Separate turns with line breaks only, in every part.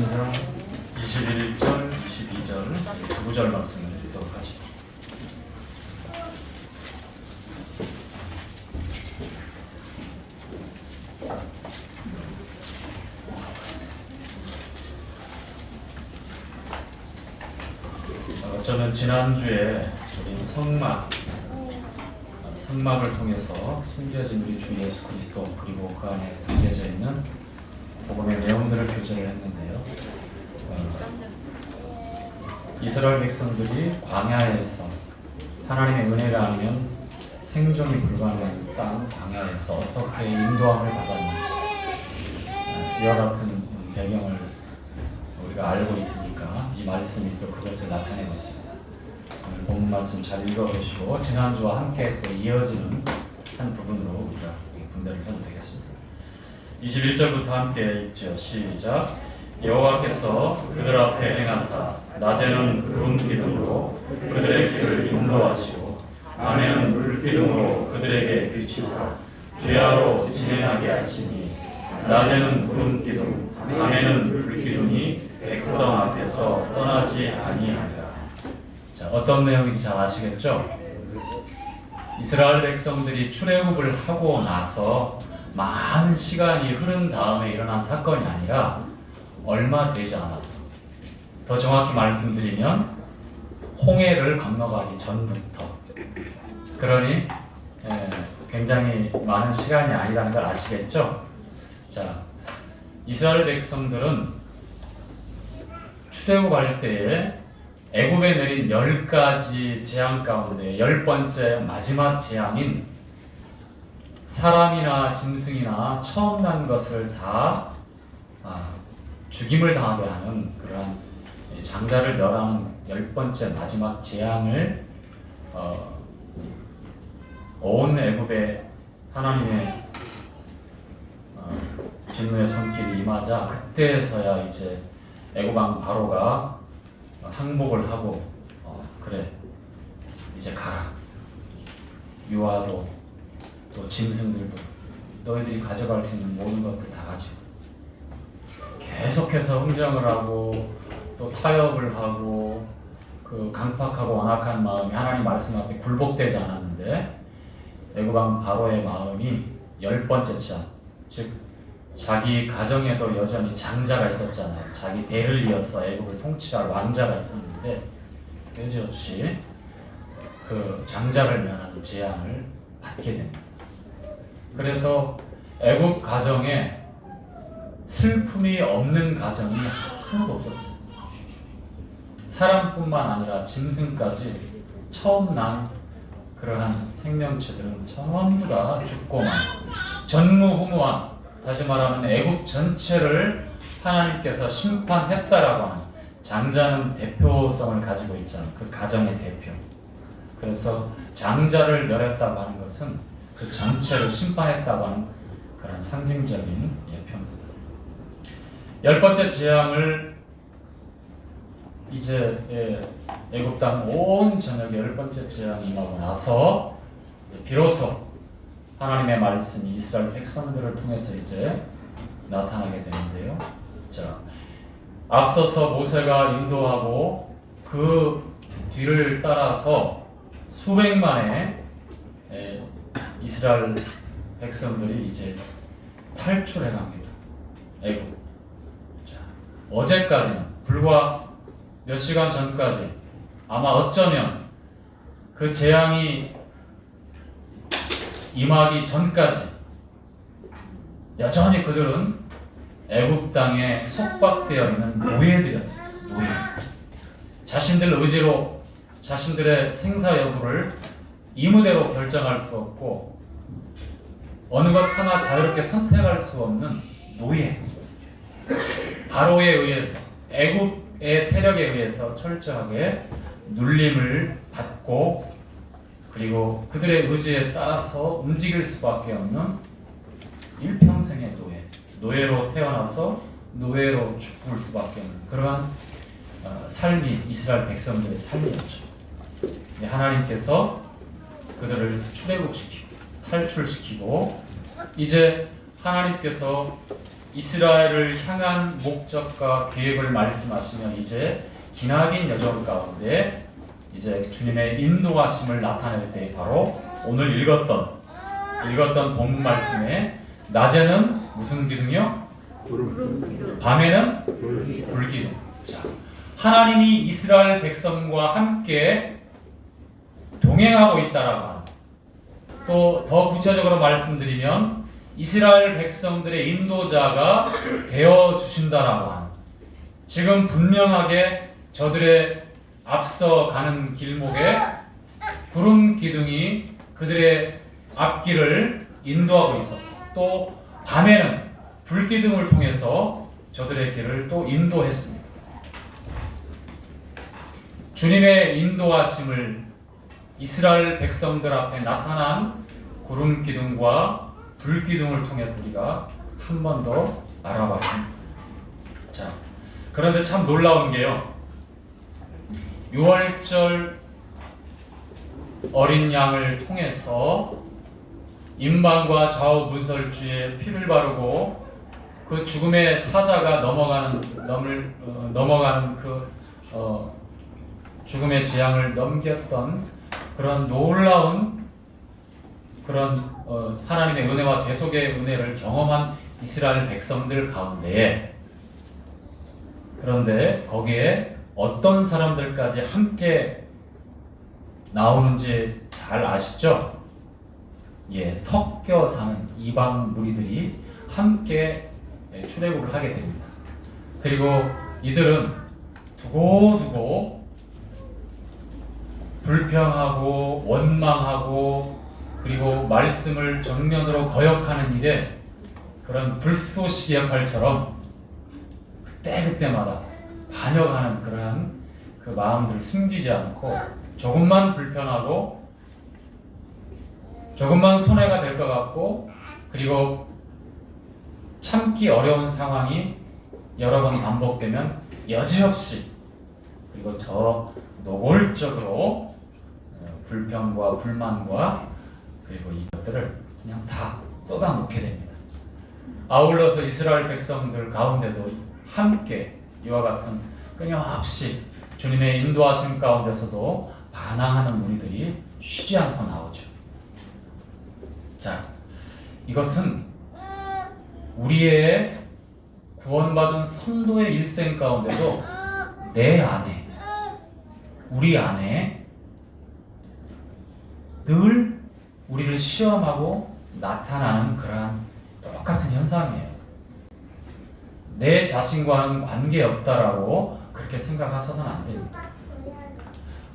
사도행전 21절, 22절 두 구절 말씀을 읽도록 하죠. 저는 지난주에 우리 성막을 통해서 숨겨진 우리 주 예수 그리스도 그리고 그 안에 담겨져 있는 복음의 내용들을 교제를 했는데요. 이스라엘 백성들이 광야에서 하나님의 은혜가 아니면 생존이 불가능한 땅 광야에서 어떻게 인도함을 받았는지 이와 같은 배경을 우리가 알고 있으니까 이 말씀이 또 그것을 나타내고 있습니다. 오늘 본문 말씀 잘 읽어보시고 지난주와 함께 또 이어지는 한 부분으로 우리가 분별을 해도 되겠습니다. 21절부터 함께 읽죠. 시작. 여호와께서 그들 앞에 행하사 낮에는 구름 기둥으로 그들의 길을 인도하시고 밤에는 불기둥으로 그들에게 비치사 주야로 진행하게 하시니 낮에는 구름 기둥 밤에는 불기둥이 백성 앞에서 떠나지 아니하리라. 자, 어떤 내용인지 잘 아시겠죠? 이스라엘 백성들이 출애굽을 하고 나서 많은 시간이 흐른 다음에 일어난 사건이 아니라 얼마 되지 않았어. 더 정확히 말씀드리면 홍해를 건너가기 전부터. 그러니 굉장히 많은 시간이 아니라는 걸 아시겠죠? 자, 이스라엘 백성들은 출애굽할 때에 애굽에 내린 10가지 재앙 가운데 10번째 마지막 재앙인 사람이나 짐승이나 처음 난 것을 다 죽임을 당하게 하는 그러한 장자를 멸하는 10번째 마지막 재앙을 온 애굽에 하나님의 진노의 손길이 임하자 그때서야 이제 애굽 왕 바로가 항복을 하고 그래 이제 가라. 유아도 또 짐승들도 너희들이 가져갈 수 있는 모든 것들 다 가지고 계속해서 흥정을 하고 또 타협을 하고 그 강팍하고 완악한 마음이 하나님 말씀 앞에 굴복되지 않았는데 애굽 왕 바로의 마음이 10번째 차, 즉 자기 가정에도 여전히 장자가 있었잖아요. 자기 대를 이어서 애굽을 통치할 왕자가 있었는데 여지없이 그 장자를 멸하는 재앙을 받게 됩니다. 그래서 애굽 가정에 슬픔이 없는 가정이 하나도 없었어요. 사람뿐만 아니라 짐승까지 처음 난 그러한 생명체들은 전부 다 죽고만 전무후무한, 다시 말하면 애굽 전체를 하나님께서 심판했다라고 하는, 장자는 대표성을 가지고 있잖아요. 그 가정의 대표. 그래서 장자를 멸했다고 하는 것은 그 전체를 심판했다고 하는 그런 상징적인 예표입니다. 10번째 재앙을 이제 애굽 땅 온 전역에 10번째 재앙이 임하고 나서 이제 비로소 하나님의 말씀이 이스라엘 백성들을 통해서 이제 나타나게 되는데요. 자, 앞서서 모세가 인도하고 그 뒤를 따라서 수백만의 이스라엘 백성들이 이제 탈출해 갑니다. 애굽. 자, 어제까지는 불과 몇 시간 전까지 아마 어쩌면 그 재앙이 임하기 전까지 여전히 그들은 애굽 땅에 속박되어 있는 노예들이었습니다. 노예. 자신들 의지로 자신들의 생사 여부를 이무대로 결정할 수 없고 어느 것 하나 자유롭게 선택할 수 없는 노예. 바로에 의해서, 애굽의 세력에 의해서 철저하게 눌림을 받고 그리고 그들의 의지에 따라서 움직일 수밖에 없는 일평생의 노예. 노예로 태어나서 노예로 죽을 수밖에 없는 그러한 삶이 이스라엘 백성들의 삶이었죠. 하나님께서 그들을 출애굽시키고 탈출시키고 이제 하나님께서 이스라엘을 향한 목적과 계획을 말씀하시며 이제 기나긴 여정 가운데 이제 주님의 인도하심을 나타낼 때 바로 오늘 읽었던 본문 말씀에 낮에는 무슨 기둥이요? 밤에는 불기둥. 자, 하나님이 이스라엘 백성과 함께 동행하고 있다라고 하는, 또 더 구체적으로 말씀드리면 이스라엘 백성들의 인도자가 되어 주신다라고 하는, 지금 분명하게 저들의 앞서 가는 길목에 구름 기둥이 그들의 앞길을 인도하고 있었고, 또 밤에는 불기둥을 통해서 저들의 길을 또 인도했습니다. 주님의 인도하심을 이스라엘 백성들 앞에 나타난 구름 기둥과 불 기둥을 통해서 우리가 한 번 더 알아봐야 합니다. 자, 그런데 참 놀라운 게요, 6월절 어린 양을 통해서 임방과 좌우 문설주에 피를 바르고 그 죽음의 사자가 넘어가는 그 죽음의 재앙을 넘겼던 그런 놀라운 그런 하나님의 은혜와 대속의 은혜를 경험한 이스라엘 백성들 가운데에, 그런데 거기에 어떤 사람들까지 함께 나오는지 잘 아시죠? 예, 섞여 사는 이방 무리들이 함께 출애굽을 하게 됩니다. 그리고 이들은 두고두고 불평하고 원망하고 그리고 말씀을 정면으로 거역하는 일에 그런 불쏘시개 역할처럼 그때그때마다 반역하는 그러한 그 마음들을 숨기지 않고, 조금만 불편하고 조금만 손해가 될 것 같고, 그리고 참기 어려운 상황이 여러 번 반복되면 여지없이, 그리고 저 노골적으로 불평과 불만과 그리고 이것들을 그냥 다 쏟아놓게 됩니다. 아울러서 이스라엘 백성들 가운데도 함께 이와 같은 끊임없이 주님의 인도하심 가운데서도 반항하는 무리들이 쉬지 않고 나오죠. 자, 이것은 우리의 구원받은 성도의 일생 가운데도 내 안에, 우리 안에 늘 우리를 시험하고 나타나는 그러한 똑같은 현상이에요. 내 자신과는 관계없다라고 그렇게 생각하셔서는 안 됩니다.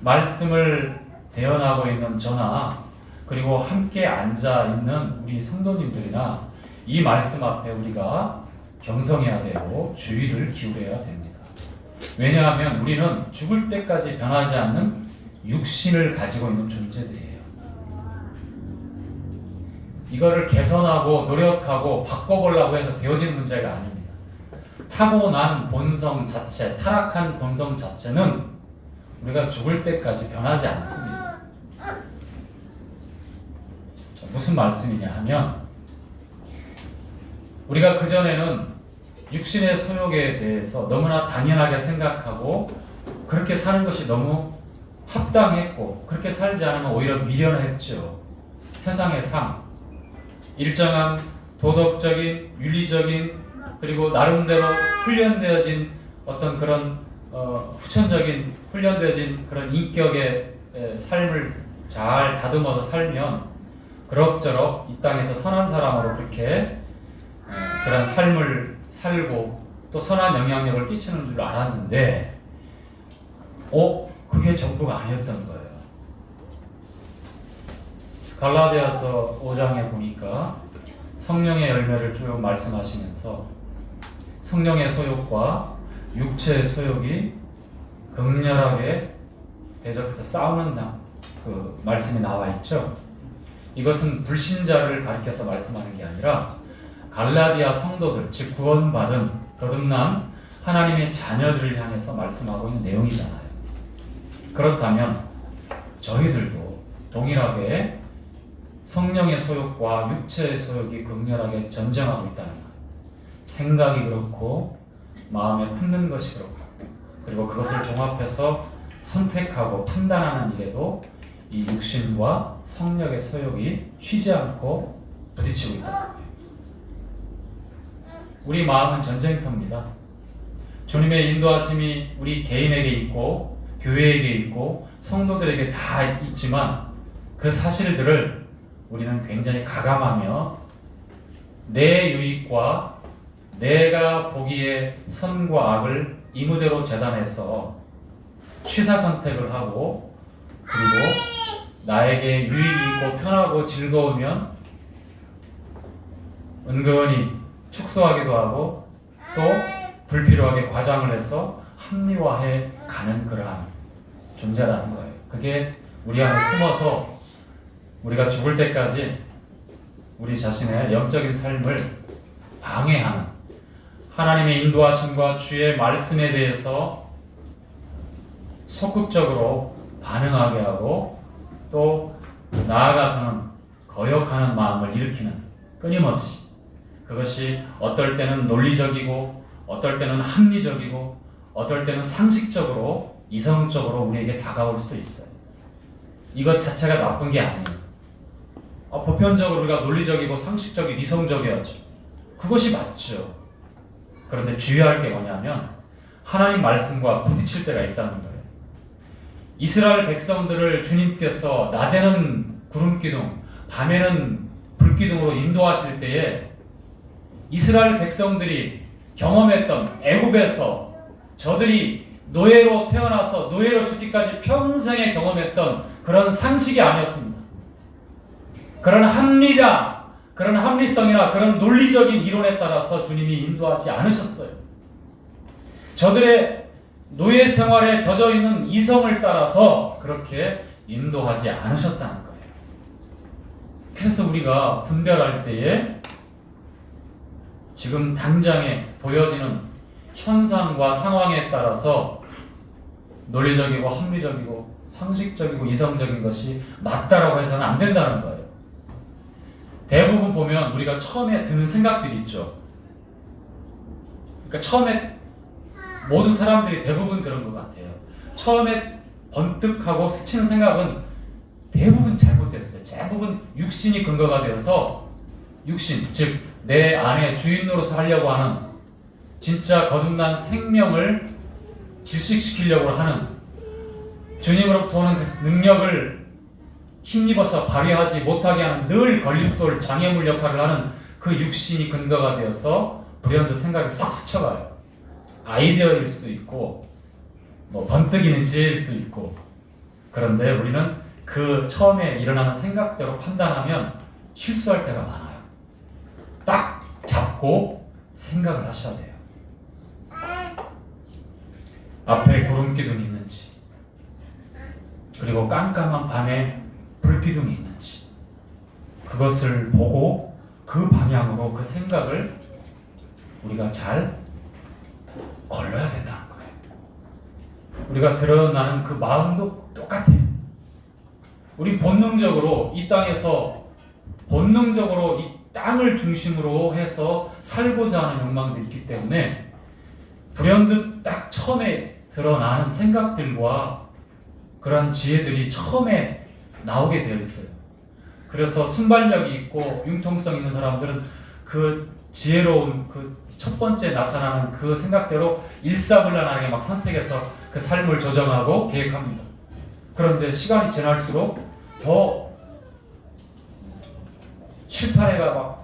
말씀을 대언하고 있는 저나 그리고 함께 앉아 있는 우리 성도님들이나 이 말씀 앞에 우리가 경성해야 되고 주의를 기울여야 됩니다. 왜냐하면 우리는 죽을 때까지 변하지 않는 육신을 가지고 있는 존재들이에요. 이거를 개선하고 노력하고 바꿔보려고 해서 되어지는 문제가 아닙니다. 타고난 본성 자체, 타락한 본성 자체는 우리가 죽을 때까지 변하지 않습니다. 자, 무슨 말씀이냐 하면, 우리가 그전에는 육신의 소욕에 대해서 너무나 당연하게 생각하고 그렇게 사는 것이 너무 합당했고, 그렇게 살지 않으면 오히려 미련했죠. 세상의 삶, 일정한 도덕적인, 윤리적인, 그리고 나름대로 훈련되어진 어떤 그런 후천적인 훈련되어진 그런 인격의 삶을 잘 다듬어서 살면 그럭저럭 이 땅에서 선한 사람으로 그렇게 그런 삶을 살고 또 선한 영향력을 끼치는 줄 알았는데, 그게 전부가 아니었던 거예요. 갈라디아서 5장에 보니까 성령의 열매를 쭉 말씀하시면서 성령의 소욕과 육체의 소욕이 극렬하게 대적해서 싸우는 그 말씀이 나와 있죠. 이것은 불신자를 가리켜서 말씀하는 게 아니라 갈라디아 성도들, 즉 구원받은 거듭난 하나님의 자녀들을 향해서 말씀하고 있는 내용이잖아요. 그렇다면 저희들도 동일하게 성령의 소욕과 육체의 소욕이 극렬하게 전쟁하고 있다는 것. 생각이 그렇고 마음에 품는 것이 그렇고 그리고 그것을 종합해서 선택하고 판단하는 일에도 이 육신과 성령의 소욕이 쉬지 않고 부딪히고 있다. 우리 마음은 전쟁터입니다. 주님의 인도하심이 우리 개인에게 있고 교회에게 있고 성도들에게 다 있지만 그 사실들을 우리는 굉장히 가감하며 내 유익과 내가 보기에 선과 악을 이무대로 재단해서 취사 선택을 하고 그리고 나에게 유익이 있고 편하고 즐거우면 은근히 축소하기도 하고 또 불필요하게 과장을 해서 합리화해 가는 그러한 존재라는 거예요. 그게 우리 안에 숨어서 우리가 죽을 때까지 우리 자신의 영적인 삶을 방해하는 하나님의 인도하심과 주의 말씀에 대해서 적극적으로 반응하게 하고 또 나아가서는 거역하는 마음을 일으키는 끊임없이 그것이 어떨 때는 논리적이고 어떨 때는 합리적이고 어떨 때는 상식적으로 이성적으로 우리에게 다가올 수도 있어요. 이것 자체가 나쁜 게 아니에요. 보편적으로 우리가 논리적이고 상식적이고 이성적이어야죠. 그것이 맞죠. 그런데 주의할 게 뭐냐면 하나님 말씀과 부딪힐 때가 있다는 거예요. 이스라엘 백성들을 주님께서 낮에는 구름기둥, 밤에는 불기둥으로 인도하실 때에 이스라엘 백성들이 경험했던 애굽에서 저들이 노예로 태어나서 노예로 죽기까지 평생에 경험했던 그런 상식이 아니었습니다. 그런 그런 합리성이나 그런 논리적인 이론에 따라서 주님이 인도하지 않으셨어요. 저들의 노예 생활에 젖어 있는 이성을 따라서 그렇게 인도하지 않으셨다는 거예요. 그래서 우리가 분별할 때에 지금 당장에 보여지는 현상과 상황에 따라서 논리적이고 합리적이고 상식적이고 이성적인 것이 맞다라고 해서는 안 된다는 거예요. 대부분 보면 우리가 처음에 드는 생각들이 있죠. 그러니까 처음에 모든 사람들이 대부분 그런 것 같아요. 처음에 번뜩하고 스치는 생각은 대부분 잘못됐어요. 대부분 육신이 근거가 되어서 육신, 즉 내 안에 주인 노릇을 하려고 하는 진짜 거듭난 생명을 질식시키려고 하는 주님으로부터 오는 그 능력을 힘입어서 발휘하지 못하게 하는 늘 걸림돌 장애물 역할을 하는 그 육신이 근거가 되어서 불현듯 생각이 싹 스쳐가요. 아이디어일 수도 있고 번뜩이는 지혜일 수도 있고 그런데 우리는 그 처음에 일어나는 생각대로 판단하면 실수할 때가 많아요. 딱 잡고 생각을 하셔야 돼요. 앞에 구름기둥이 있는지 그리고 깜깜한 밤에 불기둥이 있는지 그것을 보고 그 방향으로 그 생각을 우리가 잘 걸러야 된다는 거예요. 우리가 드러나는 그 마음도 똑같아요. 우리 본능적으로 이 땅에서 본능적으로 이 땅을 중심으로 해서 살고자 하는 욕망들이 있기 때문에 불현듯 딱 처음에 드러나는 생각들과 그러한 지혜들이 처음에 나오게 되어 있어요. 그래서 순발력이 있고 융통성 있는 사람들은 그 지혜로운 그 첫 번째 나타나는 그 생각대로 일사불란하게 막 선택해서 그 삶을 조정하고 계획합니다. 그런데 시간이 지날수록 더 실타래가 막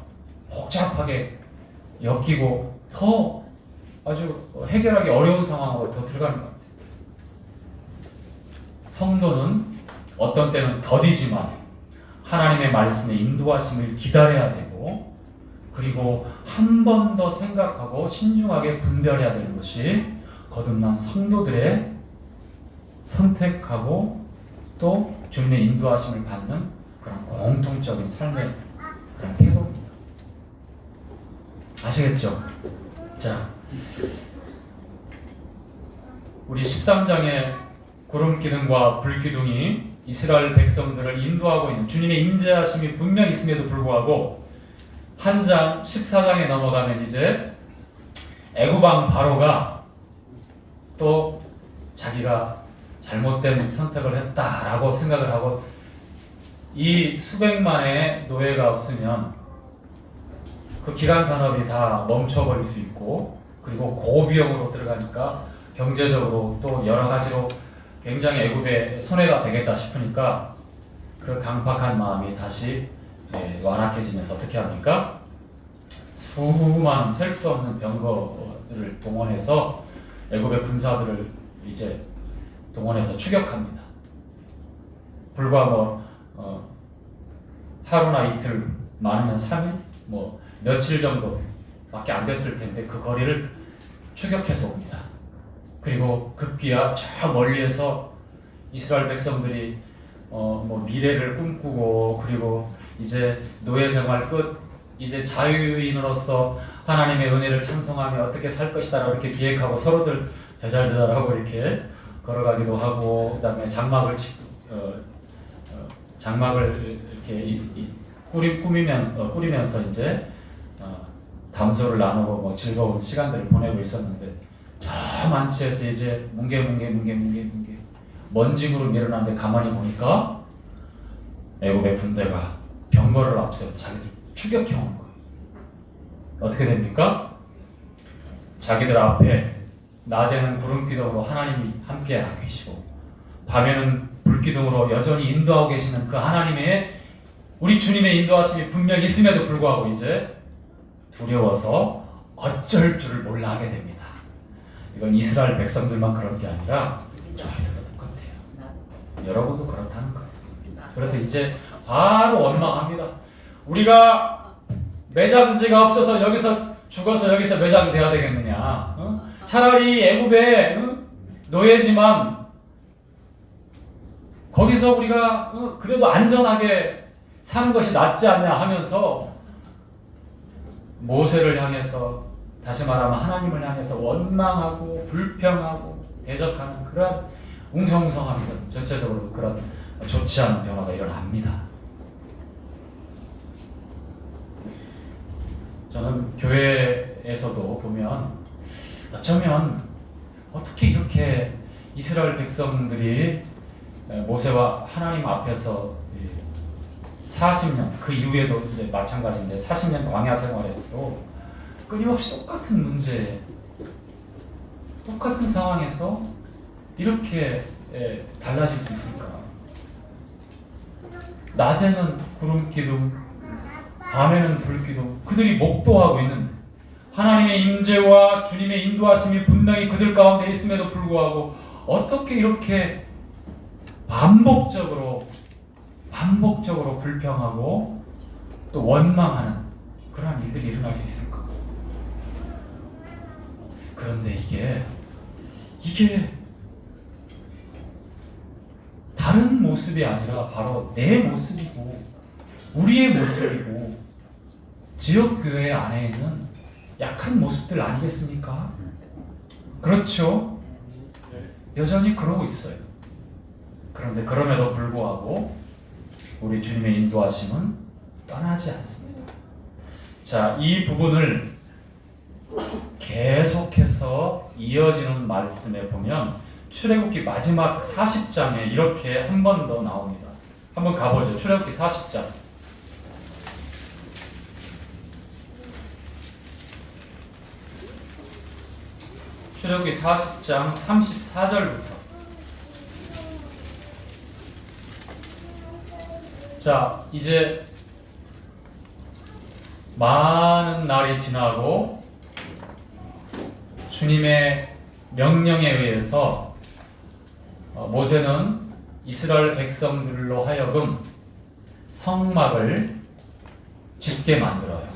복잡하게 엮이고 더 아주 해결하기 어려운 상황으로 더 들어가는 것 같아요. 성도는 어떤 때는 더디지만 하나님의 말씀의 인도하심을 기다려야 되고 그리고 한 번 더 생각하고 신중하게 분별해야 되는 것이 거듭난 성도들의 선택하고 또 주님의 인도하심을 받는 그런 공통적인 삶의 그런 태도입니다. 아시겠죠? 자, 우리 13장의 구름기둥과 불기둥이 이스라엘 백성들을 인도하고 있는 주님의 인자하심이 분명히 있음에도 불구하고 한 장 14장에 넘어가면 이제 애굽 왕 바로가 또 자기가 잘못된 선택을 했다라고 생각을 하고 이 수백만의 노예가 없으면 그 기간 산업이 다 멈춰버릴 수 있고 그리고 고비용으로 들어가니까 경제적으로 또 여러 가지로 굉장히 애굽에 손해가 되겠다 싶으니까 그 강팍한 마음이 다시 완악해지면서 어떻게 합니까? 수많은 셀 수 없는 병거들을 동원해서 애굽의 군사들을 이제 동원해서 추격합니다. 불과 하루나 이틀, 많으면 3일, 며칠 정도밖에 안 됐을 텐데 그 거리를 추격해서 옵니다. 그리고 급기야 저 멀리에서 이스라엘 백성들이 미래를 꿈꾸고 그리고 이제 노예 생활 끝, 이제 자유인으로서 하나님의 은혜를 참송하며 어떻게 살 것이다 이렇게 기획하고 서로들 제잘제잘하고 이렇게 걸어가기도 하고 그다음에 장막을 이렇게 꾸리면서 이제 담소를 나누고 즐거운 시간들을 보내고 있었는데 저 만치에서 이제 뭉게 먼지구로 밀어놨는데 가만히 보니까 애굽의 군대가 병거를 앞세워 자기들 추격해 오는 거예요. 어떻게 됩니까? 자기들 앞에 낮에는 구름 기둥으로 하나님이 함께 하고 계시고 밤에는 불 기둥으로 여전히 인도하고 계시는 그 하나님의 우리 주님의 인도하심이 분명히 있음에도 불구하고 이제 두려워서 어쩔 줄을 몰라 하게 됩니다. 이건 이스라엘 백성들만 그런 게 아니라 저희들도 똑같아요. 여러분도 그렇다는 거예요. 그래서 이제 바로 원망합니다. 우리가 매장지가 없어서 여기서 죽어서 여기서 매장돼야 되겠느냐? 차라리 애굽의 노예지만 거기서 우리가 그래도 안전하게 사는 것이 낫지 않냐 하면서 모세를 향해서 다시 말하면 하나님을 향해서 원망하고 불평하고 대적하는 그런 웅성웅성하면서 전체적으로 그런 좋지 않은 변화가 일어납니다. 저는 교회에서도 보면 어쩌면 어떻게 이렇게 이스라엘 백성들이 모세와 하나님 앞에서 40년 그 이후에도 이제 마찬가지인데 40년 광야 생활에서도 끊임없이 똑같은 문제, 똑같은 상황에서 이렇게 달라질 수 있을까? 낮에는 구름 기둥, 밤에는 불 기둥, 그들이 목도하고 있는데 하나님의 임재와 주님의 인도하심이 분명히 그들 가운데 있음에도 불구하고 어떻게 이렇게 반복적으로 불평하고 또 원망하는 그러한 일들이 일어날 수 있을까? 그런데 이게 다른 모습이 아니라 바로 내 모습이고 우리의 모습이고 지역교회 안에 있는 약한 모습들 아니겠습니까? 그렇죠? 여전히 그러고 있어요. 그런데 그럼에도 불구하고 우리 주님의 인도하심은 떠나지 않습니다. 자, 이 부분을 계속해서 이어지는 말씀에 보면 출애굽기 마지막 40장에 이렇게 한 번 더 나옵니다. 한번 가보죠. 출애굽기 40장. 출애굽기 40장 34절부터. 자, 이제 많은 날이 지나고 주님의 명령에 의해서 모세는 이스라엘 백성들로 하여금 성막을 짓게 만들어요.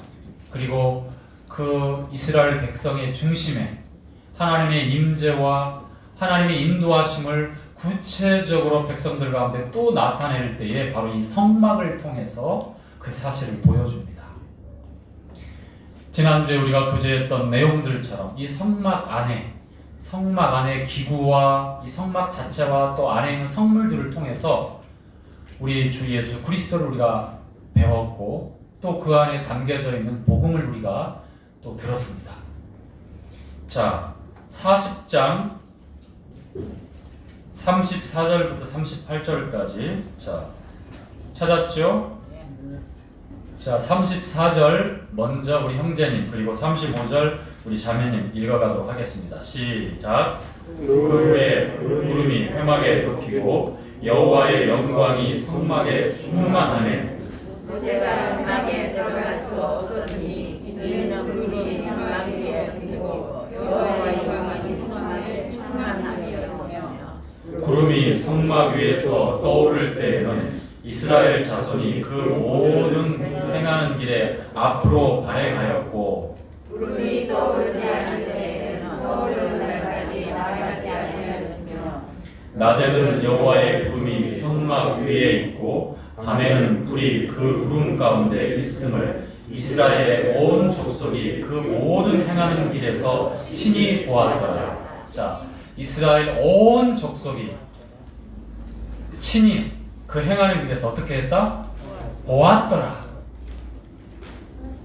그리고 그 이스라엘 백성의 중심에 하나님의 임재와 하나님의 인도하심을 구체적으로 백성들 가운데 또 나타낼 때에 바로 이 성막을 통해서 그 사실을 보여줍니다. 지난주에 우리가 교제했던 내용들처럼 이 성막 안에 기구와 이 성막 자체와 또 안에 있는 성물들을 통해서 우리 주 예수 그리스도를 우리가 배웠고 또 그 안에 담겨져 있는 복음을 우리가 또 들었습니다. 자, 40장 34절부터 38절까지. 자, 찾았죠? 자, 34절 먼저 우리 형제님, 그리고 35절 우리 자매님 읽어가도록 하겠습니다. 시작. 그 후에 구름이 회막에 덮이고 여호와의 영광이 성막에 충만하네.
모세가 회막에 들어갈 수 없었으니 이는 구름이 회막 위에 덮이고 여호와의 영광이 성막에 충만함이었으며.
구름이 성막 위에서 떠오를 때에는 이스라엘 자손이 그 모든 행하는 길에 앞으로 발행하였고,
구름이 떠오르지 않을 때에는 떠오르는 날까지 나가지 아니하였으며.
낮에는 여호와의 구름이 성막 위에 있고 밤에는 불이 그 구름 가운데 있음을 이스라엘의 온 족속이 그 모든 행하는 길에서 친히 보았더라. 자, 이스라엘 온 족속이 친히 그 행하는 길에서 어떻게 했다? 보았더라.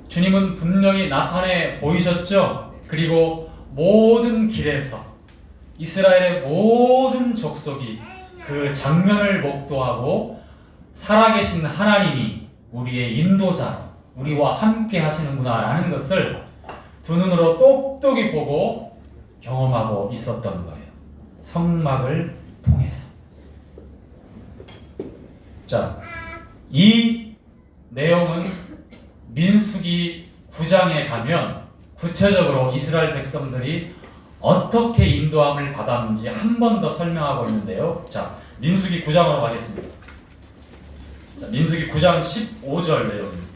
주님은 분명히 나타내 보이셨죠? 그리고 모든 길에서 이스라엘의 모든 족속이 그 장면을 목도하고 살아계신 하나님이 우리의 인도자로 우리와 함께 하시는구나라는 것을 두 눈으로 똑똑히 보고 경험하고 있었던 거예요. 성막을 통해서. 자, 이 내용은 민수기 9장에 가면 구체적으로 이스라엘 백성들이 어떻게 인도함을 받았는지 한 번 더 설명하고 있는데요. 자, 민수기 9장으로 가겠습니다. 자, 민수기 9장 15절 내용입니다.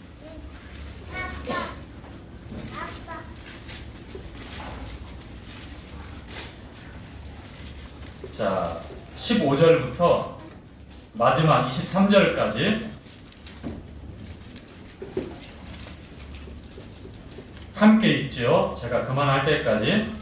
자, 15절부터 마지막 23절까지 함께 읽죠. 제가 그만할 때까지.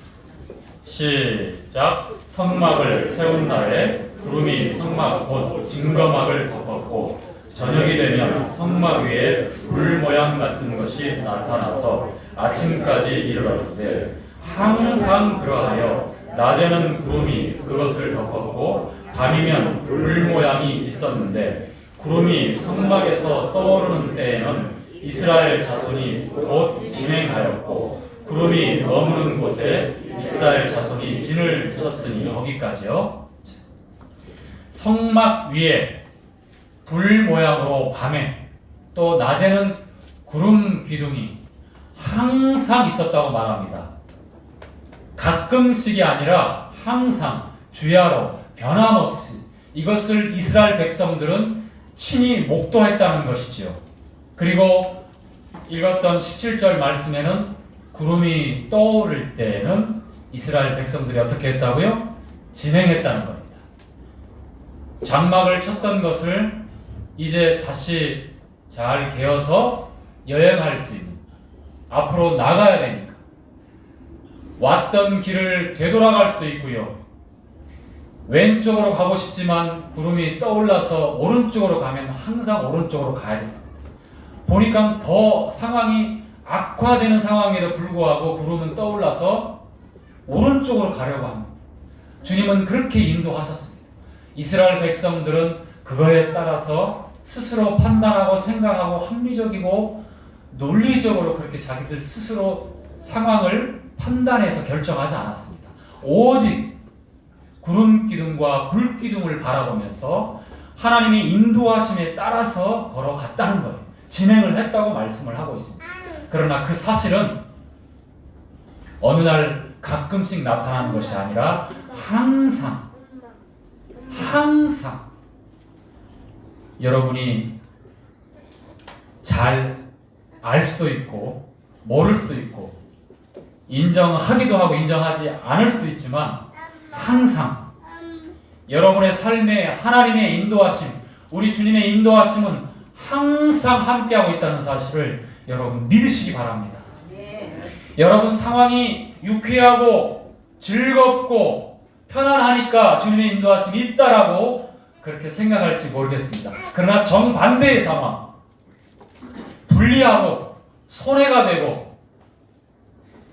시작. 성막을 세운 날에 구름이 성막 곧 증거막을 덮었고 저녁이 되면 성막 위에 불 모양 같은 것이 나타나서 아침까지 이르렀으되 항상 그러하여 낮에는 구름이 그것을 덮었고 밤이면 불 모양이 있었는데 구름이 성막에서 떠오르는 때에는 이스라엘 자손이 곧 진행하였고 구름이 머무는 곳에 이스라엘 자손이 진을 쳤으니. 여기까지요. 성막 위에 불 모양으로 밤에 또 낮에는 구름 기둥이 항상 있었다고 말합니다. 가끔씩이 아니라 항상 주야로 변함없이 이것을 이스라엘 백성들은 친히 목도했다는 것이지요. 그리고 읽었던 17절 말씀에는 구름이 떠오를 때에는 이스라엘 백성들이 어떻게 했다고요? 진행했다는 겁니다. 장막을 쳤던 것을 이제 다시 잘 개어서 여행할 수 있는, 앞으로 나가야 되니까 왔던 길을 되돌아갈 수도 있고요. 왼쪽으로 가고 싶지만 구름이 떠올라서 오른쪽으로 가면 항상 오른쪽으로 가야겠습니다. 보니까 더 상황이 악화되는 상황에도 불구하고 구름은 떠올라서 오른쪽으로 가려고 합니다. 주님은 그렇게 인도하셨습니다. 이스라엘 백성들은 그거에 따라서 스스로 판단하고 생각하고 합리적이고 논리적으로 그렇게 자기들 스스로 상황을 판단해서 결정하지 않았습니다. 오직 구름 기둥과 불 기둥을 바라보면서 하나님의 인도하심에 따라서 걸어갔다는 거예요. 진행을 했다고 말씀을 하고 있습니다. 그러나 그 사실은 어느 날 가끔씩 나타나는 것이 아니라 항상 여러분이 잘 알 수도 있고 모를 수도 있고 인정하기도 하고 인정하지 않을 수도 있지만 항상 여러분의 삶에 하나님의 인도하심, 우리 주님의 인도하심은 항상 함께하고 있다는 사실을 여러분 믿으시기 바랍니다. 여러분 상황이 유쾌하고 즐겁고 편안하니까 주님의 인도하심이 있다라고 그렇게 생각할지 모르겠습니다. 그러나 정반대의 상황, 불리하고 손해가 되고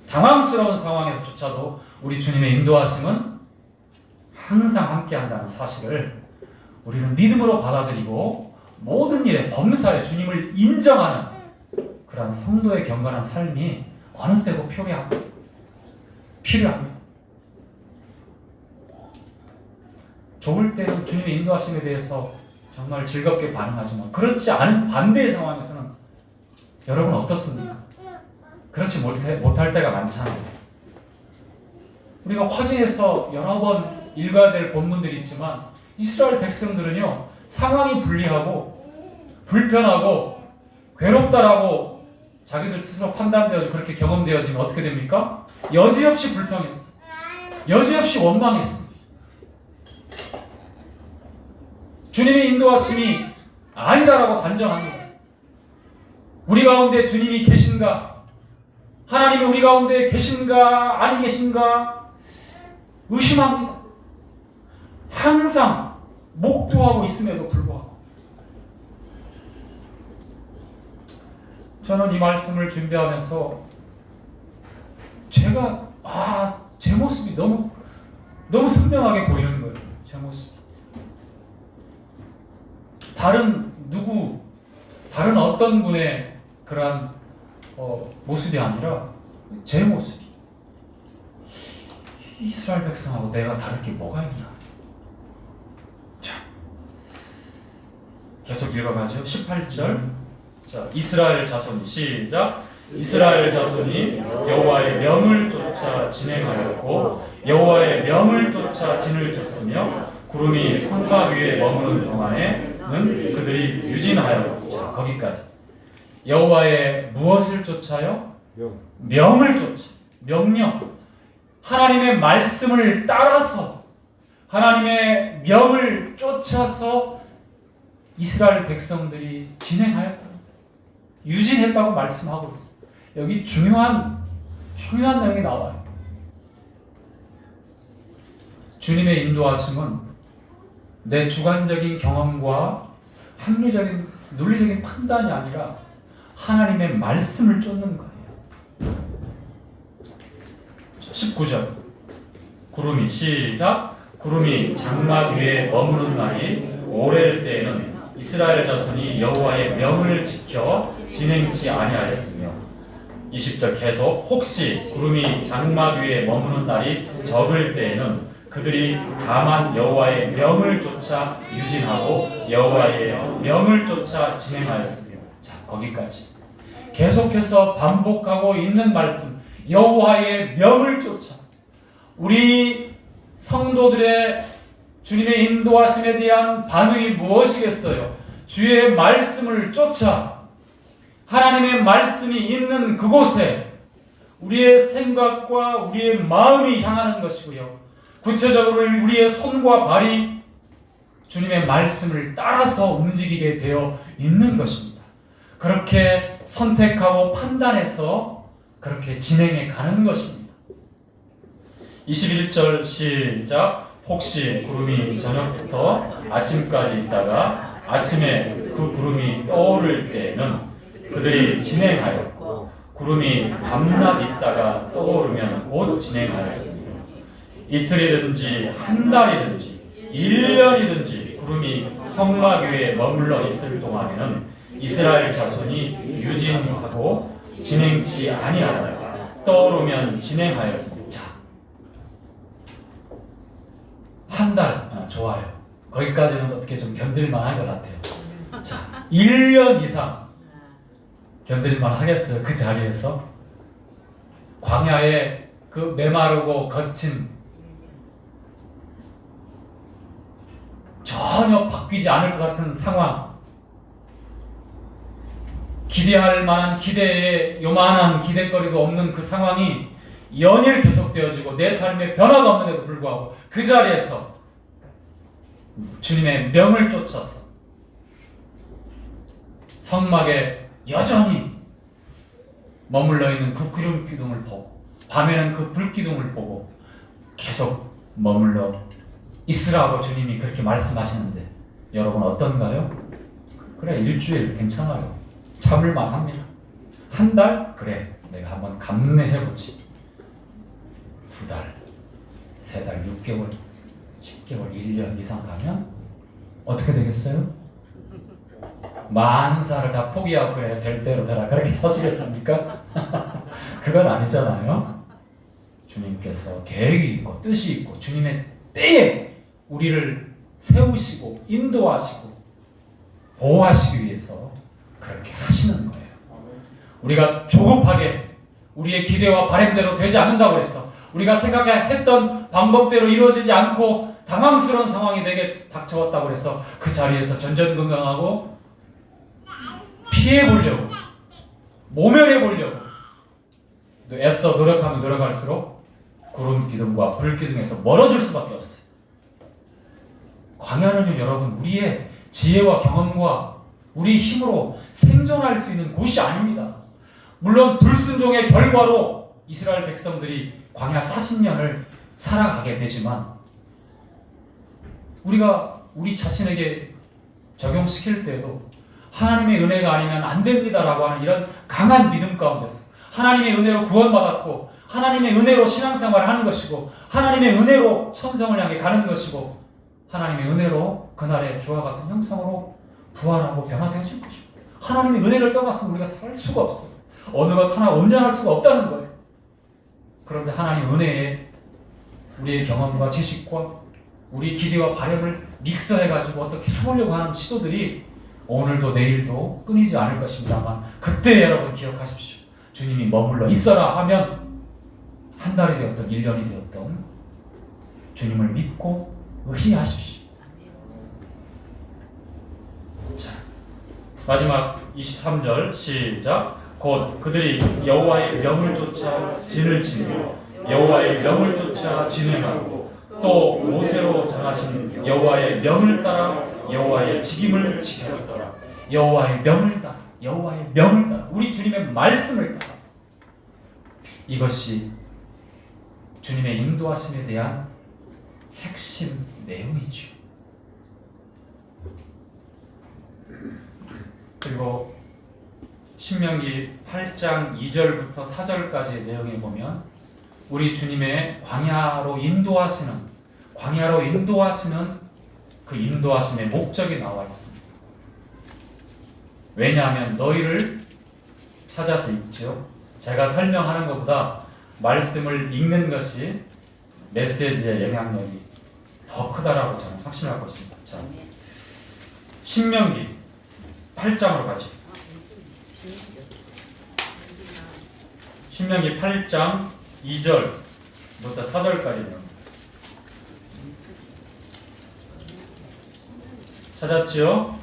당황스러운 상황에서조차도 우리 주님의 인도하심은 항상 함께한다는 사실을 우리는 믿음으로 받아들이고 모든 일에 범사에 주님을 인정하는 그러한 성도의 경건한 삶이 어느 때고 필요합니다. 좋을 때는 주님의 인도하심에 대해서 정말 즐겁게 반응하지만 그렇지 않은 반대의 상황에서는 여러분 어떻습니까? 그렇지 못할 때가 많잖아요. 우리가 확인해서 여러 번 읽어야 될 본문들이 있지만 이스라엘 백성들은요, 상황이 불리하고 불편하고 괴롭다라고 자기들 스스로 판단되어지고 그렇게 경험되어지면 어떻게 됩니까? 여지없이 불평했어. 여지없이 원망했습니다. 주님의 인도하심이 아니다라고 단정합니다. 우리 가운데 주님이 계신가? 하나님이 우리 가운데 계신가? 아니 계신가? 의심합니다. 항상 목도하고 있음에도 불구하고 저는 이 말씀을 준비하면서 제가 제 모습이 너무 선명하게 보이는 거예요. 제 모습이 다른 어떤 분의 그러한 모습이 아니라 제 모습이 이스라엘 백성하고 내가 다를 게 뭐가 있나? 자, 계속 읽어가죠. 18절. 자, 이스라엘 자손이 시작. 이스라엘 자손이 여호와의 명을 쫓아 진행하였고 여호와의 명을 쫓아 진을 쳤으며 구름이 성막 위에 머무는 동안에는 그들이 유진하였고. 자, 거기까지. 여호와의 무엇을 쫓아요? 명을 쫓아. 명령. 하나님의 말씀을 따라서 하나님의 명을 쫓아서 이스라엘 백성들이 진행하였다. 유진했다고 말씀하고 있어요. 여기 중요한 내용이 나와요. 주님의 인도하심은 내 주관적인 경험과 합리적인 논리적인 판단이 아니라 하나님의 말씀을 쫓는 거예요. 19절. 구름이 시작. 구름이 장막 위에 머무는 날이 오래일 때에는 이스라엘 자손이 여호와의 명을 지켜 진행치 아니하였으며 20절 계속 혹시 구름이 장막 위에 머무는 날이 적을 때에는 그들이 다만 여호와의 명을 쫓아 유진하고 여호와의 명을 쫓아 진행하였으며. 자, 거기까지 계속해서 반복하고 있는 말씀. 여호와의 명을 쫓아. 우리 성도들의 주님의 인도하심에 대한 반응이 무엇이겠어요? 주의 말씀을 쫓아 하나님의 말씀이 있는 그곳에 우리의 생각과 우리의 마음이 향하는 것이고요. 구체적으로 우리의 손과 발이 주님의 말씀을 따라서 움직이게 되어 있는 것입니다. 그렇게 선택하고 판단해서 그렇게 진행해 가는 것입니다. 21절 시작. 혹시 구름이 저녁부터 아침까지 있다가 아침에 그 구름이 떠오를 때에는 그들이 진행하였고 구름이 밤낮 있다가 떠오르면 곧 진행하였습니다. 이틀이든지 한 달이든지 1년이든지 구름이 성막 위에 머물러 있을 동안에는 이스라엘 자손이 유진하고 진행치 아니하다가 떠오르면 진행하였습니다. 한 달, 좋아요. 거기까지는 어떻게 좀 견딜만한 것 같아요. 자, 1년 이상 견딜만 하겠어요. 그 자리에서 광야에 그 메마르고 거친 전혀 바뀌지 않을 것 같은 상황, 기대할 만한 기대에 요만한 기대거리도 없는 그 상황이 연일 계속되어지고 내 삶에 변화가 없는데도 불구하고 그 자리에서 주님의 명을 쫓아서 성막에 여전히 머물러 있는 그 기름 기둥을 보고 밤에는 그 불 기둥을 보고 계속 머물러 있으라고 주님이 그렇게 말씀하시는데 여러분 어떤가요? 그래, 일주일 괜찮아요. 참을만 합니다. 한 달? 그래, 내가 한번 감내해보지. 2달, 3달, 6개월, 10개월, 1년 이상 가면 어떻게 되겠어요? 만사를 다 포기하고 그래 될 대로 되라 그렇게 사시겠습니까? 그건 아니잖아요. 주님께서 계획이 있고 뜻이 있고 주님의 때에 우리를 세우시고 인도하시고 보호하시기 위해서 그렇게 하시는 거예요. 우리가 조급하게 우리의 기대와 바람대로 되지 않는다고 그랬어. 우리가 생각했던 방법대로 이루어지지 않고 당황스러운 상황이 내게 닥쳐왔다고 그래서 그 자리에서 전전긍긍하고 피해보려고 모면해보려고 애써 노력하면 노력할수록 구름 기둥과 불 기둥에서 멀어질 수밖에 없어요. 광야는요 여러분 우리의 지혜와 경험과 우리 힘으로 생존할 수 있는 곳이 아닙니다. 물론 불순종의 결과로 이스라엘 백성들이 광야 40년을 살아가게 되지만 우리가 우리 자신에게 적용시킬 때에도 하나님의 은혜가 아니면 안 됩니다라고 하는 이런 강한 믿음 가운데서 하나님의 은혜로 구원받았고 하나님의 은혜로 신앙생활을 하는 것이고 하나님의 은혜로 천성을 향해 가는 것이고 하나님의 은혜로 그날의 주와 같은 형상으로 부활하고 변화되어질 것이고 하나님의 은혜를 떠났으면 우리가 살 수가 없어요. 어느 것 하나 온전할 수가 없다는 거예요. 그런데 하나님 은혜에 우리의 경험과 지식과 우리 기대와 바람을 믹서해가지고 어떻게 해보려고 하는 시도들이 오늘도 내일도 끊이지 않을 것입니다만 그때 여러분 기억하십시오. 주님이 머물러 있어라 하면 한 달이 되었던 1년이 되었던 주님을 믿고 의지하십시오. 자, 마지막 23절 시작. 곧 그들이 여호와의 명을 쫓아 진을 치며 여호와의 명을 쫓아 진행하고 또 모세로 정하신 여호와의 명을 따라 여호와의 직임을 지켰더라. 여호와의 명을 따라 여호와의 명을 따라 우리 주님의 말씀을 따라서 이것이 주님의 인도하심에 대한 핵심 내용이죠. 그리고 신명기 8장 2절부터 4절까지의 내용에 보면 우리 주님의 광야로 인도하시는 그 인도하심의 목적이 나와 있습니다. 왜냐하면 너희를 찾아서 읽죠. 제가 설명하는 것보다 말씀을 읽는 것이 메시지의 영향력이 더 크다라고 저는 확신하고 있습니다. 자, 신명기 8장으로 가죠. 신명기 8장 2절부터 4절까지는 찾았지요?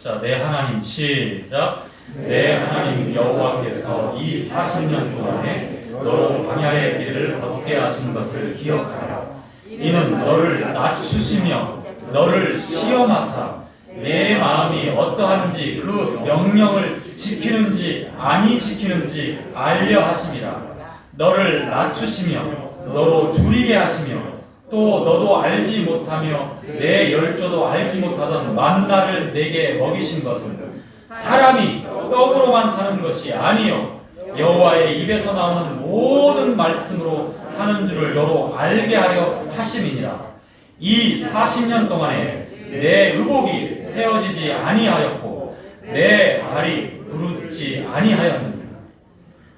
자, 내 하나님 시작. 내 하나님 여호와께서 이 40년 동안에 너로 광야의 길을 걷게 하신 것을 기억하라. 이는 너를 낮추시며 너를 시험하사 내 마음이 어떠한지 그 명령을 지키는지 아니 지키는지 알려 하심이라. 너를 낮추시며 너로 줄이게 하시며 또 너도 알지 못하며 내 열조도 알지 못하던 만나를 내게 먹이신 것은 사람이 떡으로만 사는 것이 아니요 여호와의 입에서 나오는 모든 말씀으로 사는 줄을 너로 알게 하려 하심이니라. 이 40년 동안에 내 의복이 헤어지지 아니하였고 내 발이 부르지 아니하였느니라.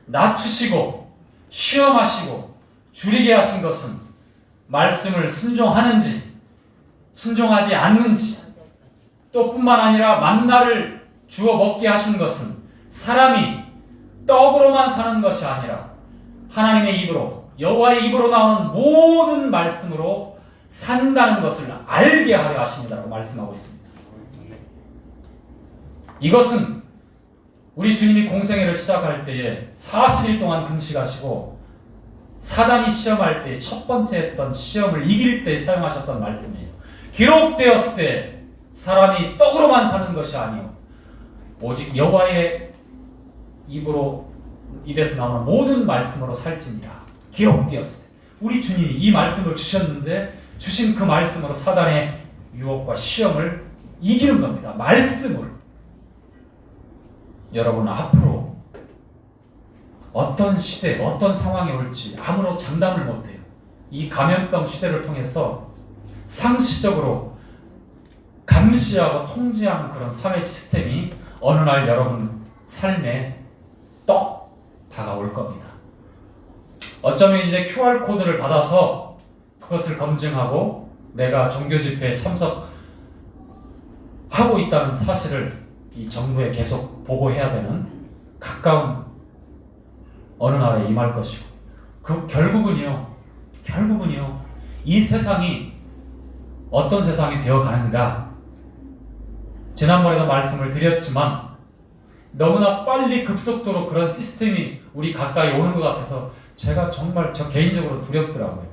낮추시고 시험하시고 줄이게 하신 것은 말씀을 순종하는지 순종하지 않는지 또 뿐만 아니라 만나를 주어 먹게 하신 것은 사람이 떡으로만 사는 것이 아니라 하나님의 입으로 여호와의 입으로 나오는 모든 말씀으로 산다는 것을 알게 하려 하십니다라고 말씀하고 있습니다. 이것은 우리 주님이 공생애를 시작할 때에 40일 동안 금식하시고 사단이 시험할 때 첫 번째 했던 시험을 이길 때 사용하셨던 말씀이에요. 기록되었을 때 사람이 떡으로만 사는 것이 아니요 오직 여호와의 입에서 나오는 모든 말씀으로 살지니라. 기록되었을 때 우리 주님이 이 말씀을 주셨는데 주신 그 말씀으로 사단의 유혹과 시험을 이기는 겁니다. 말씀으로. 여러분 앞으로 어떤 시대, 어떤 상황이 올지 아무런 장담을 못해요. 이 감염병 시대를 통해서 상시적으로 감시하고 통제하는 그런 사회 시스템이 어느 날 여러분 삶에 떡 다가올 겁니다. 어쩌면 이제 QR코드를 받아서 그것을 검증하고 내가 종교 집회에 참석하고 있다는 사실을 이 정부에 계속 보고해야 되는 가까운 어느 날에 임할 것이고, 그 결국은요 이 세상이 어떤 세상이 되어가는가, 지난번에도 말씀을 드렸지만 너무나 빨리 급속도로 그런 시스템이 우리 가까이 오는 것 같아서 제가 정말 저 개인적으로 두렵더라고요.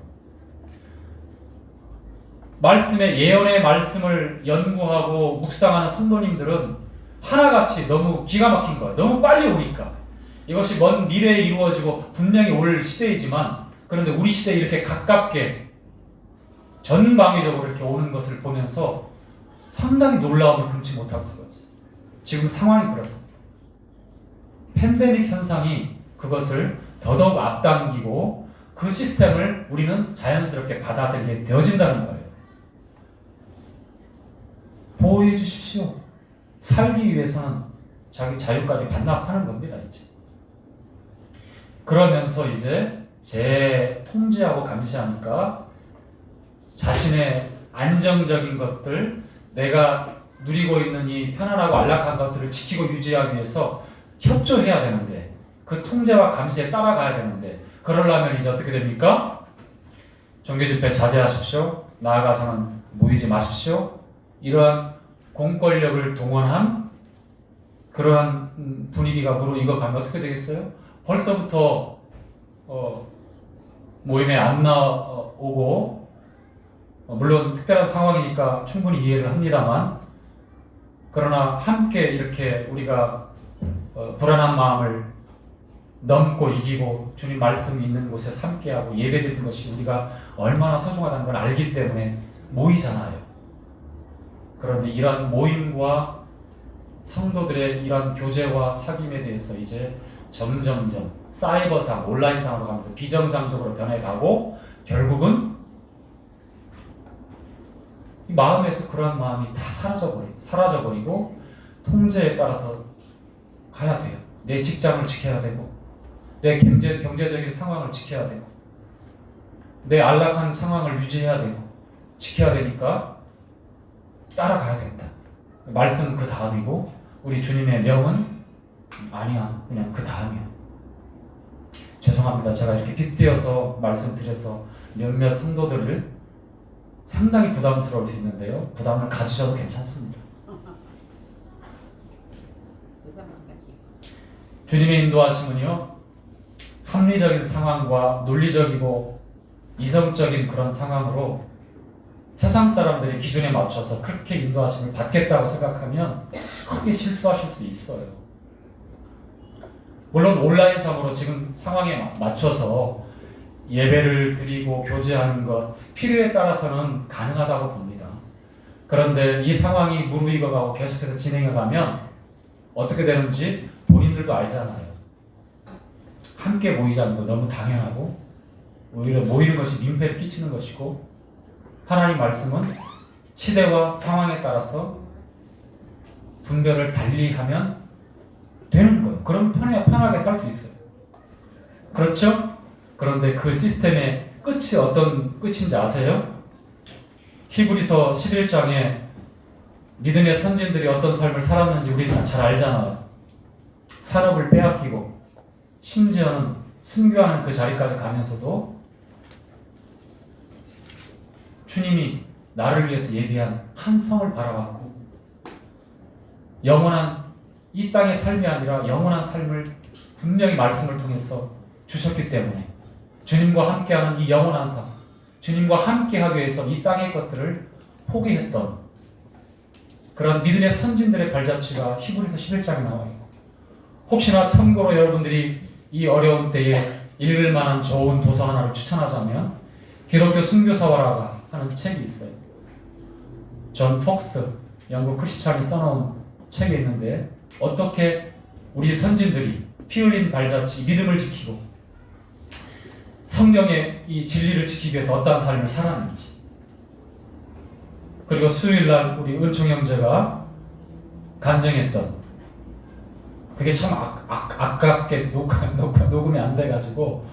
말씀의 예언의 말씀을 연구하고 묵상하는 성도님들은 하나같이 너무 기가 막힌 거예요. 너무 빨리 오니까. 이것이 먼 미래에 이루어지고 분명히 올 시대이지만, 그런데 우리 시대에 이렇게 가깝게 전방위적으로 이렇게 오는 것을 보면서 상당히 놀라움을 금치 못할 수가 있어요. 지금 상황이 그렇습니다. 팬데믹 현상이 그것을 더더욱 앞당기고 그 시스템을 우리는 자연스럽게 받아들이게 되어진다는 거예요. 보호해 주십시오. 살기 위해서는 자기 자유까지 반납하는 겁니다, 이제. 그러면서 이제 통제하고 감시하니까 자신의 안정적인 것들, 내가 누리고 있는 이 편안하고 안락한 것들을 지키고 유지하기 위해서 협조해야 되는데, 그 통제와 감시에 따라가야 되는데, 그러려면 이제 어떻게 됩니까? 종교집회 자제하십시오. 나아가서는 모이지 마십시오. 이러한 공권력을 동원한 그러한 분위기가 무르익어가면 어떻게 되겠어요? 벌써부터 모임에 안 나오고, 물론 특별한 상황이니까 충분히 이해를 합니다만, 그러나 함께 이렇게 우리가 불안한 마음을 넘고 이기고 주님 말씀이 있는 곳에서 함께하고 예배드리는 것이 우리가 얼마나 소중하다는 걸 알기 때문에 모이잖아요. 그런데 이러한 모임과 성도들의 이러한 교제와 사귐에 대해서 이제 점점점 사이버상, 온라인상으로 가면서 비정상적으로 변해가고, 결국은 이 마음에서 그러한 마음이 다 사라져버리고 통제에 따라서 가야 돼요. 내 직장을 지켜야 되고, 내 경제적인 상황을 지켜야 되고, 내 안락한 상황을 유지해야 되고 지켜야 되니까 따라가야 된다. 말씀은 그 다음이고 우리 주님의 명은 아니야, 그냥 그 다음이야. 죄송합니다. 제가 이렇게 빗대어서 말씀드려서 몇몇 성도들을 상당히 부담스러울 수 있는데요, 부담을 가지셔도 괜찮습니다. 주님의 인도하심은요, 합리적인 상황과 논리적이고 이성적인 그런 상황으로 세상 사람들의 기준에 맞춰서 그렇게 인도하심을 받겠다고 생각하면 크게 실수하실 수 있어요. 물론 온라인상으로 지금 상황에 맞춰서 예배를 드리고 교제하는 것, 필요에 따라서는 가능하다고 봅니다. 그런데 이 상황이 무르익어가고 계속해서 진행해가면 어떻게 되는지 본인들도 알잖아요. 함께 모이자는 거 너무 당연하고, 오히려 모이는 것이 민폐를 끼치는 것이고, 하나님 말씀은 시대와 상황에 따라서 분별을 달리하면 되는 거예요. 그럼 편하게 살 수 있어요. 그렇죠? 그런데 그 시스템의 끝이 어떤 끝인지 아세요? 히브리서 11장에 믿음의 선진들이 어떤 삶을 살았는지 우리는 잘 알잖아요. 산업을 빼앗기고 심지어는 순교하는 그 자리까지 가면서도 주님이 나를 위해서 예비한 한 성을 바라봤고, 영원한 이 땅의 삶이 아니라 영원한 삶을 분명히 말씀을 통해서 주셨기 때문에 주님과 함께하는 이 영원한 삶, 주님과 함께하기 위해서 이 땅의 것들을 포기했던 그런 믿음의 선진들의 발자취가 히브리서 11장에 나와 있고, 혹시나 참고로 여러분들이 이 어려운 때에 읽을 만한 좋은 도서 하나를 추천하자면 기독교 순교사화라가 하는 책이 있어요. 존 폭스 영국 크리스찬이 써놓은 책이 있는데, 어떻게 우리 선진들이 피 흘린 발자취, 믿음을 지키고 성령의 이 진리를 지키기 위해서 어떠한 삶을 살았는지, 그리고 수요일날 우리 은총 형제가 간증했던 그게 참 아깝게 녹음이 안 돼가지고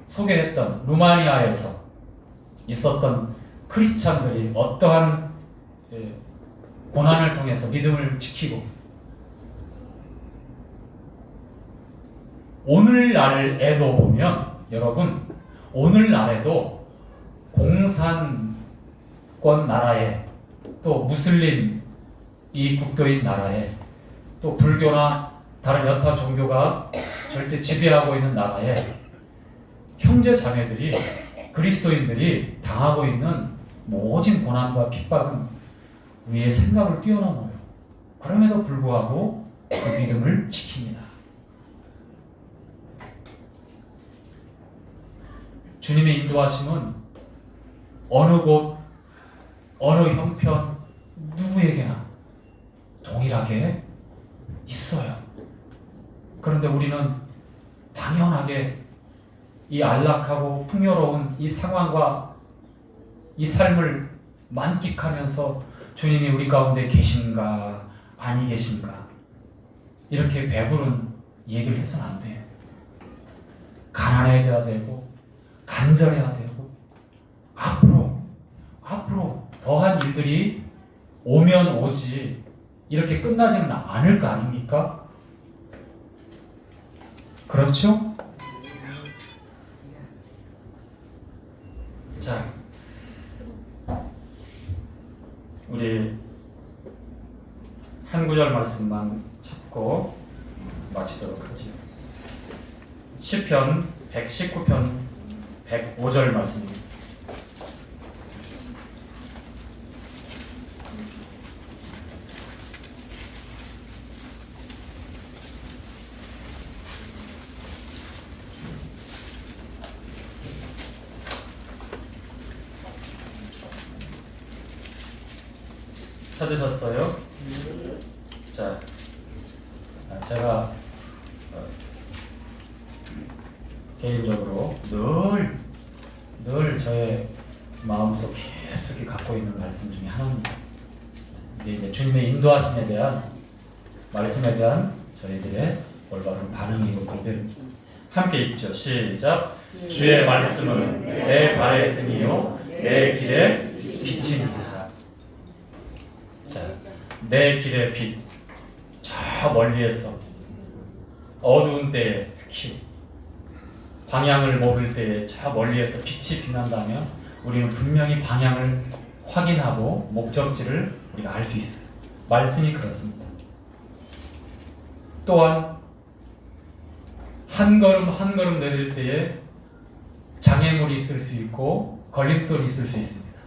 소개했던 루마니아에서 있었던 크리스찬들이 어떠한 고난을 통해서 믿음을 지키고 오늘날에도 보면 여러분, 오늘날에도 공산권 나라에 또 무슬림 이 국교인 나라에 또 불교나 다른 여타 종교가 절대 지배하고 있는 나라에 형제 자매들이, 그리스도인들이 당하고 있는 모진 고난과 핍박은 우리의 생각을 뛰어넘어요. 그럼에도 불구하고 그 믿음을 지킵니다. 주님의 인도하심은 어느 곳, 어느 형편, 누구에게나 동일하게 있어요. 그런데 우리는 당연하게 이 안락하고 풍요로운 이 상황과 이 삶을 만끽하면서 주님이 우리 가운데 계신가 아니 계신가 이렇게 배부른 얘기를 해서는 안 돼요. 가난해져야 되고 간절해야 되고 앞으로 더한 일들이 오면 오지 이렇게 끝나지는 않을 거 아닙니까? 그렇죠? 자, 우리 한 구절 말씀만 찾고 마치도록 하죠. 시편 119편 105절 말씀입니다. 찾으셨어요? 자, 제가 개인적으로 늘 저의 마음속 깊숙이 갖고 있는 말씀 중에 하나입니다. 이제 주님의 인도하심에 대한 말씀에 대한 저희들의 올바른 반응이고 분별입니다. 함께 읽죠. 시작. 주의 말씀은 내 발의 등이요 내 길의 빛이니라. 자, 내 길의 빛, 저 멀리에서 어두운 때에 특히 방향을 모를 때에 저 멀리에서 빛이 빛난다면 우리는 분명히 방향을 확인하고 목적지를 우리가 알 수 있어요. 말씀이 그렇습니다. 또한 한 걸음 한 걸음 내딜 때에 장애물이 있을 수 있고 걸림돌이 있을 수 있습니다.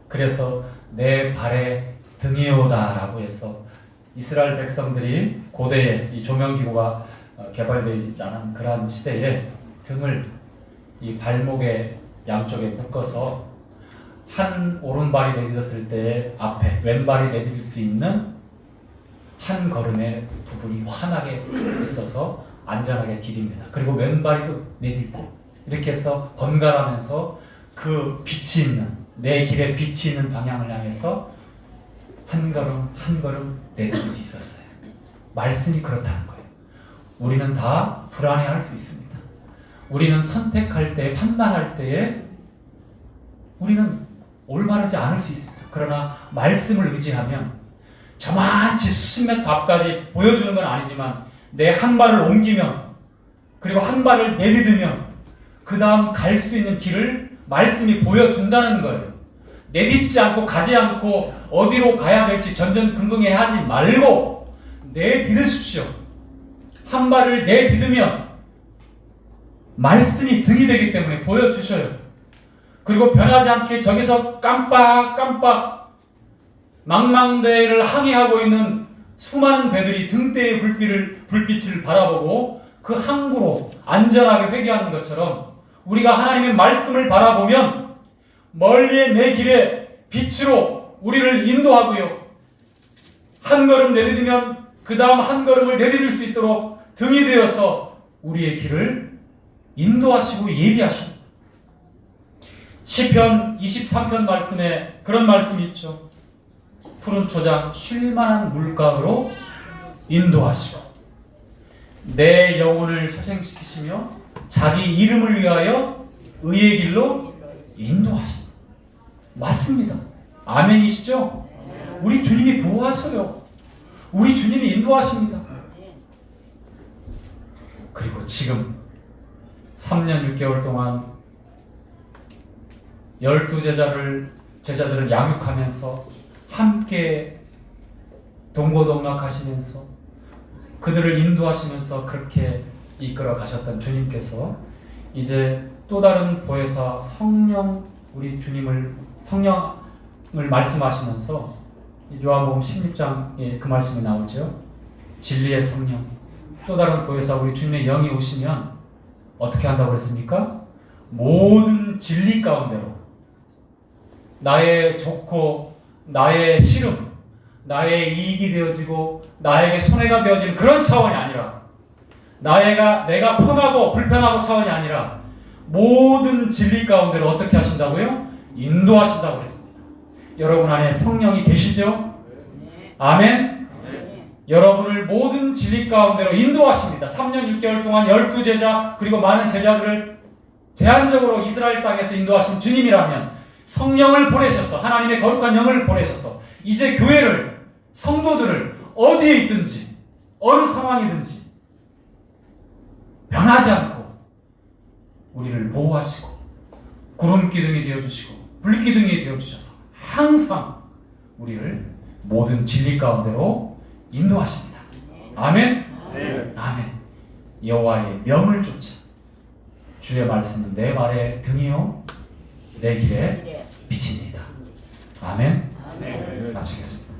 그래서 내 발에 등이오다라고 해서 이스라엘 백성들이 고대에 이 조명기구가 개발되지 않은 그러한 시대에 등을 이 발목의 양쪽에 묶어서 한 오른발이 내딛었을 때 앞에 왼발이 내딛을 수 있는 한 걸음의 부분이 환하게 있어서 안전하게 디딥니다. 그리고 왼발이 또 내딛고 이렇게 해서 번갈아가면서 그 빛이 있는 내 길에 빛이 있는 방향을 향해서 한 걸음 한 걸음 내딛을 수 있었어요. 말씀이 그렇다는 거예요. 우리는 다 불안해할 수 있습니다. 우리는 선택할 때, 판단할 때에 우리는 올바르지 않을 수 있습니다. 그러나 말씀을 의지하면 저만치 수십 미터 앞까지 보여주는 건 아니지만 내 한 발을 옮기면 그리고 한 발을 내딛으면 그 다음 갈 수 있는 길을 말씀이 보여준다는 거예요. 내딛지 않고 가지 않고 어디로 가야 될지 전전긍긍해 하지 말고 내딛으십시오. 한 발을 내딛으면 말씀이 등이 되기 때문에 보여주셔요. 그리고 변하지 않게 저기서 깜빡깜빡 망망대해를 항해하고 있는 수많은 배들이 등대의 불빛을 바라보고 그 항구로 안전하게 회귀하는 것처럼 우리가 하나님의 말씀을 바라보면 멀리의 내 길에 빛으로 우리를 인도하고요. 한 걸음 내딛으면 그 다음 한 걸음을 내디딜 수 있도록 등이 되어서 우리의 길을 인도하시고 예비하십니다. 시편 23편 말씀에 그런 말씀이 있죠. 푸른 초장 쉴만한 물가로 인도하시고 내 영혼을 소생시키시며 자기 이름을 위하여 의의 길로 인도하신다. 맞습니다. 아멘이시죠? 우리 주님이 보호하셔요. 우리 주님이 인도하십니다. 그리고 지금 3년 6개월 동안 12제자들을 양육하면서 함께 동고동락하시면서 그들을 인도하시면서 그렇게 이끌어 가셨던 주님께서 이제 또 다른 보혜사 성령, 우리 주님을 성령을 말씀하시면서 요한복음 16장에 그 말씀이 나오죠. 진리의 성령, 또 다른 보혜사 우리 주님의 영이 오시면 어떻게 한다고 그랬습니까? 모든 진리 가운데로 나의 좋고 나의 싫음, 나의 이익이 되어지고 나에게 손해가 되어지는 그런 차원이 아니라 내가 편하고 불편하고 차원이 아니라 모든 진리 가운데로 어떻게 하신다고요? 인도하신다고 그랬습니다. 여러분 안에 성령이 계시죠? 아멘? 여러분을 모든 진리 가운데로 인도하십니다. 3년 6개월 동안 12제자 그리고 많은 제자들을 제한적으로 이스라엘 땅에서 인도하신 주님이라면 성령을 보내셔서 하나님의 거룩한 영을 보내셔서 이제 교회를 성도들을 어디에 있든지 어느 상황이든지 변하지 않고 우리를 보호하시고 구름기둥이 되어주시고 불기둥이 되어주셔서 항상 우리를 모든 진리 가운데로 인도하십니다. 아멘? 네. 아멘. 여호와의 명을 쫓아 주의 말씀은 내 발의 등이요 내 길에 빛입니다. 아멘. 아멘. 마치겠습니다.